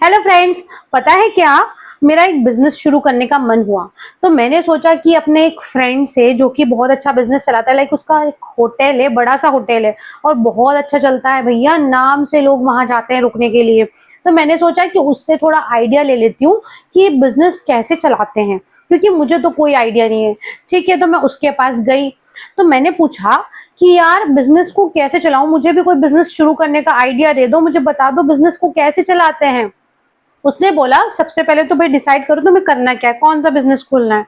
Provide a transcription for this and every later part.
Hello friends, पता है क्या? मेरा एक बिजनेस शुरू करने का मन हुआ। तो मैंने सोचा कि अपने एक फ्रेंड से, जो कि बहुत अच्छा बिजनेस चलाता है, लाइक उसका एक होटल है, बड़ा सा होटल है और बहुत अच्छा चलता है भैया, नाम से लोग वहां जाते हैं रुकने के लिए। तो मैंने सोचा कि उससे थोड़ा आइडिया ले लेती हूँ कि ये बिजनेस कैसे चलाते हैं, क्योंकि मुझे तो कोई आइडिया नहीं है। ठीक है, तो मैं उसके पास गई। तो मैंने पूछा कि यार बिजनेस को कैसे चलाऊं, मुझे भी कोई बिजनेस शुरू करने का आइडिया दे दो, मुझे बता दो बिजनेस को कैसे चलाते हैं। उसने बोला सबसे पहले तो भाई डिसाइड करो तुम्हें करना क्या है, कौन सा बिजनेस खोलना है।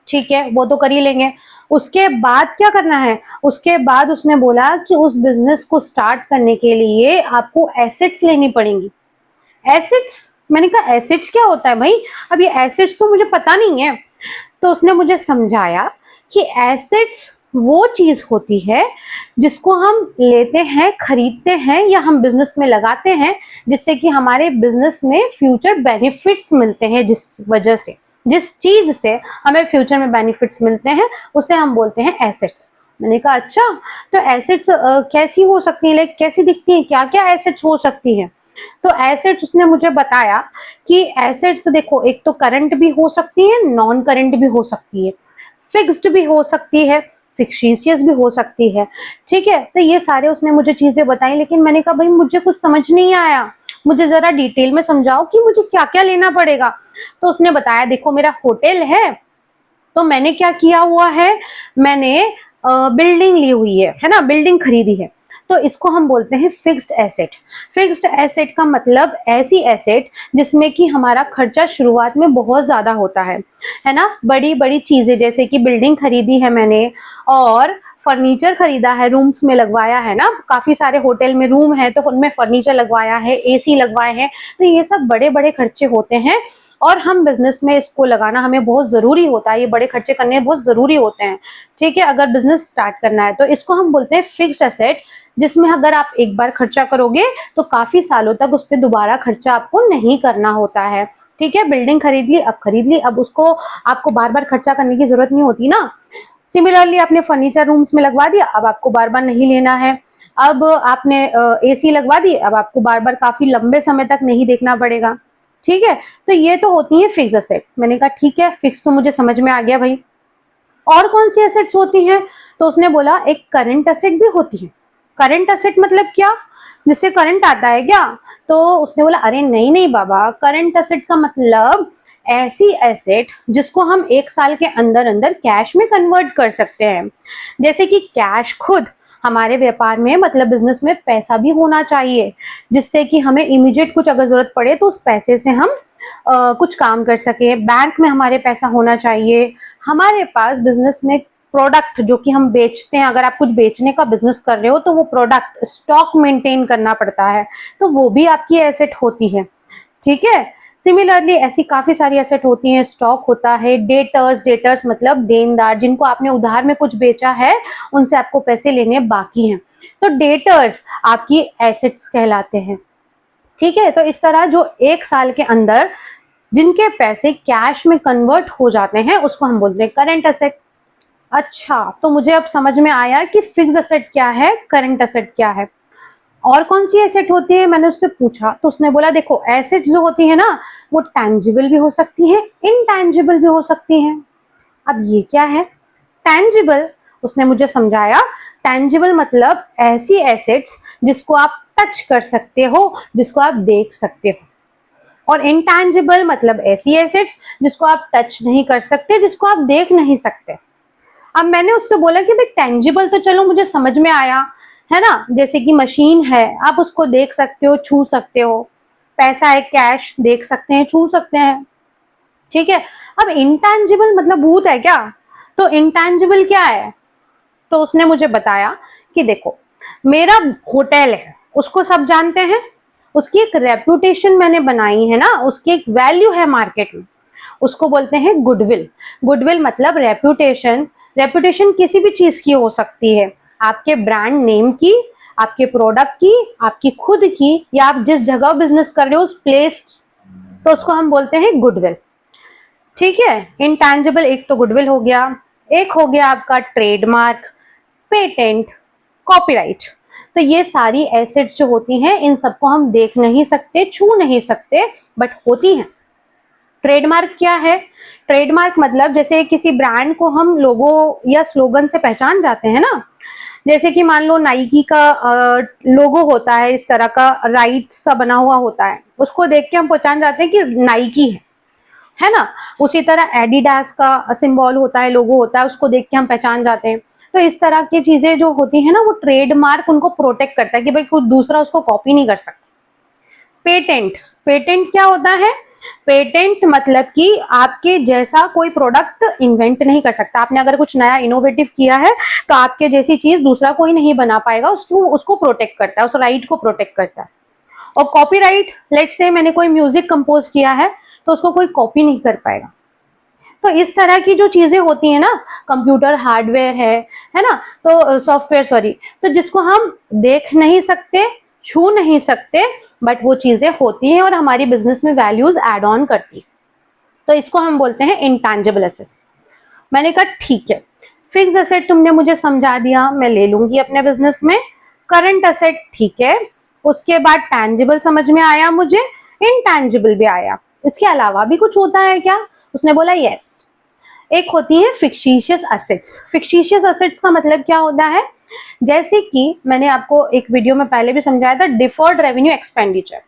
ठीक है, वो तो कर ही लेंगे। उसके बाद क्या करना है? उसके बाद उसने बोला कि उस बिजनेस को स्टार्ट करने के लिए आपको एसेट्स लेनी पड़ेंगी। एसेट्स? मैंने कहा एसेट्स क्या होता है भाई? अब ये एसेट्स तो मुझे पता नहीं है। तो उसने मुझे समझाया कि एसेट्स वो चीज होती है जिसको हम लेते हैं, खरीदते हैं या हम बिजनेस में लगाते हैं, जिससे कि हमारे बिजनेस में फ्यूचर बेनिफिट्स मिलते हैं। जिस वजह से, जिस चीज से हमें फ्यूचर में बेनिफिट्स मिलते हैं, उसे हम बोलते हैं एसेट्स। मैंने कहा अच्छा, तो एसेट्स कैसी हो सकती है, लाइक कैसी दिखती है, क्या क्या एसेट्स हो सकती है? तो एसेट्स उसने मुझे बताया कि एसेट्स देखो, एक तो करंट भी हो सकती है, नॉन करंट भी हो सकती है, फिक्स्ड भी हो सकती है, फिक्शियस भी हो सकती है। ठीक है, तो ये सारे उसने मुझे चीजें बताई, लेकिन मैंने कहा भाई मुझे कुछ समझ नहीं आया, मुझे जरा डिटेल में समझाओ कि मुझे क्या क्या लेना पड़ेगा। तो उसने बताया देखो मेरा होटल है, तो मैंने क्या किया हुआ है, मैंने बिल्डिंग ली हुई है ना, बिल्डिंग खरीदी है। तो इसको हम बोलते हैं फिक्स्ड एसेट। फिक्स्ड एसेट का मतलब ऐसी एसेट जिसमें कि हमारा खर्चा शुरुआत में बहुत ज्यादा होता है ना। बड़ी बड़ी चीजें जैसे कि बिल्डिंग खरीदी है मैंने, और फर्नीचर खरीदा है, रूम्स में लगवाया है ना, काफी सारे होटल में रूम है तो उनमें फर्नीचर लगवाया है, एसी लगवाए हैं। तो ये सब बड़े बड़े खर्चे होते हैं और हम बिजनेस में इसको लगाना हमें बहुत जरूरी होता है, ये बड़े खर्चे करने बहुत जरूरी होते हैं। ठीक है, अगर बिजनेस स्टार्ट करना है तो इसको हम बोलते हैं फिक्स्ड एसेट, जिसमें अगर आप एक बार खर्चा करोगे तो काफी सालों तक उस पर दोबारा खर्चा आपको नहीं करना होता है। ठीक है, बिल्डिंग खरीद ली, अब खरीद ली, अब उसको आपको बार बार खर्चा करने की जरूरत नहीं होती ना। सिमिलरली आपने फर्नीचर रूम्स में लगवा दिया, अब आपको बार बार नहीं लेना है। अब आपने एसी लगवा दी, अब आपको बार बार काफी लंबे समय तक नहीं देखना पड़ेगा। ठीक है, तो ये तो होती है फिक्स एसेट। मैंने कहा ठीक है, फिक्स तो मुझे समझ में आ गया भाई, और कौन सी एसेट्स होती हैं? तो उसने बोला एक करंट एसेट भी होती है। करंट एसेट मतलब क्या? जिससे करंट आता है क्या? तो उसने बोला अरे नहीं नहीं बाबा, करंट एसेट का मतलब ऐसी एसेट जिसको हम एक साल के अंदर अंदर कैश में कन्वर्ट कर सकते हैं। जैसे कि कैश खुद, हमारे व्यापार में मतलब बिजनेस में पैसा भी होना चाहिए, जिससे कि हमें इमीडिएट कुछ अगर जरूरत पड़े तो उस पैसे से हम कुछ काम कर सके। बैंक में हमारे पैसा होना चाहिए। हमारे पास बिजनेस में प्रोडक्ट जो कि हम बेचते हैं, अगर आप कुछ बेचने का बिजनेस कर रहे हो तो वो प्रोडक्ट स्टॉक मेंटेन करना पड़ता है, तो वो भी आपकी एसेट होती है। ठीक है, सिमिलरली ऐसी काफी सारी एसेट होती हैं। स्टॉक होता है, डेटर्स, डेटर्स मतलब देनदार, जिनको आपने उधार में कुछ बेचा है, उनसे आपको पैसे लेने बाकी हैं, तो डेटर्स आपकी एसेट्स कहलाते हैं। ठीक है, तो इस तरह जो एक साल के अंदर जिनके पैसे कैश में कन्वर्ट हो जाते हैं उसको हम बोलते हैं करंट एसेट। अच्छा, तो मुझे अब समझ में आया कि फिक्स एसेट क्या है, करंट एसेट क्या है। और कौन सी एसेट होती है, मैंने उससे पूछा तो उसने बोला देखो एसेट जो होती है ना, वो टैंजिबल भी हो सकती है, इनटैंजिबल भी हो सकती है। अब ये क्या है टैंजिबल? उसने मुझे समझाया, टैंजिबल मतलब ऐसी एसेट्स जिसको आप टच कर सकते हो, जिसको आप देख सकते हो। और इंटैंजिबल मतलब ऐसी एसेट्स जिसको आप टच नहीं कर सकते, जिसको आप देख नहीं सकते। अब मैंने उससे बोला कि भाई टेंजिबल तो चलो मुझे समझ में आया, है ना, जैसे कि मशीन है, आप उसको देख सकते हो, छू सकते हो। पैसा है, कैश देख सकते हैं, छू सकते हैं। ठीक है, अब इंटैंजिबल मतलब भूत है क्या? तो इंटैंजिबल क्या है? तो उसने मुझे बताया कि देखो मेरा होटल है, उसको सब जानते हैं, उसकी एक रेपुटेशन मैंने बनाई है ना, उसकी एक वैल्यू है मार्केट में, उसको बोलते हैं गुडविल। गुडविल मतलब रेपुटेशन। रेपुटेशन किसी भी चीज की हो सकती है, आपके ब्रांड नेम की, आपके प्रोडक्ट की, आपकी खुद की, या आप जिस जगह बिजनेस कर रहे हो उस प्लेस की, तो उसको हम बोलते हैं गुडविल। ठीक है, इंटैंजिबल एक तो गुडविल हो गया, एक हो गया आपका ट्रेडमार्क, पेटेंट, कॉपीराइट। तो ये सारी एसेट्स जो होती हैं, इन सबको हम देख नहीं सकते, छू नहीं सकते, बट होती हैं। ट्रेडमार्क क्या है? ट्रेडमार्क मतलब जैसे किसी ब्रांड को हम लोगो या स्लोगन से पहचान जाते हैं ना, जैसे कि मान लो नाइकी का लोगो होता है, इस तरह का राइट सा बना हुआ होता है, उसको देख के हम पहचान जाते हैं कि नाइकी है ना। उसी तरह एडिडास का सिंबल होता है, लोगो होता है, उसको देख के हम पहचान जाते हैं। तो इस तरह की चीजें जो होती है ना, वो ट्रेडमार्क उनको प्रोटेक्ट करता है कि भाई कोई दूसरा उसको कॉपी नहीं कर सकता। पेटेंट, पेटेंट क्या होता है? पेटेंट मतलब कि आपके जैसा कोई प्रोडक्ट इन्वेंट नहीं कर सकता। आपने अगर कुछ नया इनोवेटिव किया है तो आपके जैसी चीज दूसरा कोई नहीं बना पाएगा, उसको प्रोटेक्ट करता है, उस राइट को प्रोटेक्ट करता है। और कॉपीराइट, लेट्स से मैंने कोई म्यूजिक कंपोज किया है तो उसको कोई कॉपी नहीं कर पाएगा। तो इस तरह की जो चीजें होती है ना, कंप्यूटर हार्डवेयर है ना, तो सॉफ्टवेयर सॉरी, तो जिसको हम देख नहीं सकते, छू नहीं सकते, बट वो चीजें होती हैं और हमारी बिजनेस में वैल्यूज एड ऑन करती है, तो इसको हम बोलते हैं इंटैंजिबल एसेट। मैंने कहा ठीक है, फिक्स एसेट तुमने मुझे समझा दिया, मैं ले लूंगी अपने बिजनेस में। करंट एसेट ठीक है, उसके बाद टैंजिबल समझ में आया मुझे, इनटैंजिबल भी आया। इसके अलावा भी कुछ होता है क्या? उसने बोला यस, एक होती है फिक्टिशियस एसेट्स। फिक्टिशियस एसेट्स का मतलब क्या होता है? जैसे कि मैंने आपको एक वीडियो में पहले भी समझाया था, डिफर्ड रेवेन्यू एक्सपेंडिचर।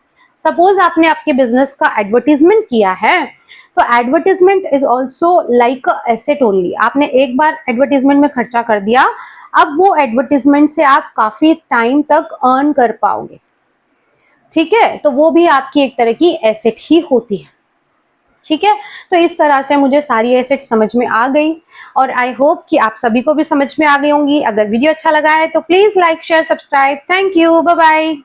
सपोज आपने आपके बिजनेस का एडवर्टीजमेंट किया है, तो advertisement is also like a asset only. आपने एक बार एडवर्टीजमेंट में खर्चा कर दिया, अब वो एडवर्टीजमेंट से आप काफी टाइम तक अर्न कर पाओगे, ठीक है, तो वो भी आपकी एक तरह की एसेट ही होती है। ठीक है, तो इस तरह से मुझे सारी एसेट समझ में आ गई, और आई होप कि आप सभी को भी समझ में आ गई होंगी। अगर वीडियो अच्छा लगा है तो please like share subscribe. Thank you, bye bye.